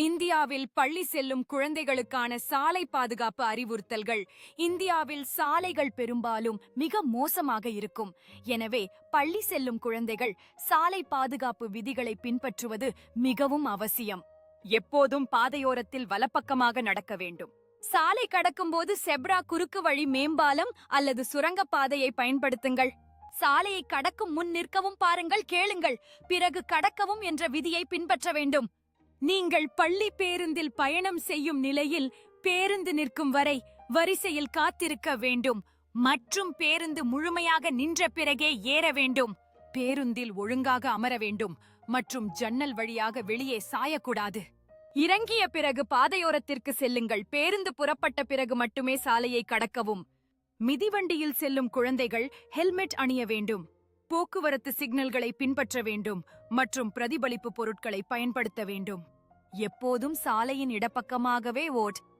இந்தியாவில் பள்ளி செல்லும் குழந்தைகளுக்கான சாலை பாதுகாப்பு அறிவுறுத்தல்கள். இந்தியாவில் சாலைகள் பெரும்பாலும் மிக மோசமாக இருக்கும். எனவே பள்ளி செல்லும் குழந்தைகள் சாலை பாதுகாப்பு விதிகளை பின்பற்றுவது மிகவும் அவசியம். எப்போதும் பாதையோரத்தில் வலப்பக்கமாக நடக்க வேண்டும். சாலை கடக்கும்போது செப்ரா, குறுக்கு வழி, மேம்பாலம் அல்லது சுரங்கப்பாதையை பயன்படுத்துங்கள். சாலையை கடக்கும் முன் நிற்கவும் பாருங்கள், கேளுங்கள், பிறகு கடக்கவும் என்ற விதியை பின்பற்ற வேண்டும். நீங்கள் பள்ளி பேருந்தில் பயணம் செய்யும் நிலையில் பேருந்து நிற்கும் வரை வரிசையில் காத்திருக்க வேண்டும் மற்றும் பேருந்து முழுமையாக நின்ற பிறகே ஏற வேண்டும். பேருந்தில் ஒழுங்காக அமர வேண்டும் மற்றும் ஜன்னல் வழியாக வெளியே சாயக்கூடாது. இறங்கிய பிறகு பாதையோரத்திற்கு செல்லுங்கள். பேருந்து புறப்பட்ட பிறகு மட்டுமே சாலையை கடக்கவும். மிதிவண்டியில் செல்லும் குழந்தைகள் ஹெல்மெட் அணிய வேண்டும். போக்குவரத்து சிக்னல்களை பின்பற்ற வேண்டும் மற்றும் பிரதிபலிப்பு பொருட்களை பயன்படுத்த வேண்டும். எப்போதும் சாலையின் இடப்பக்கமாகவே ஓட்.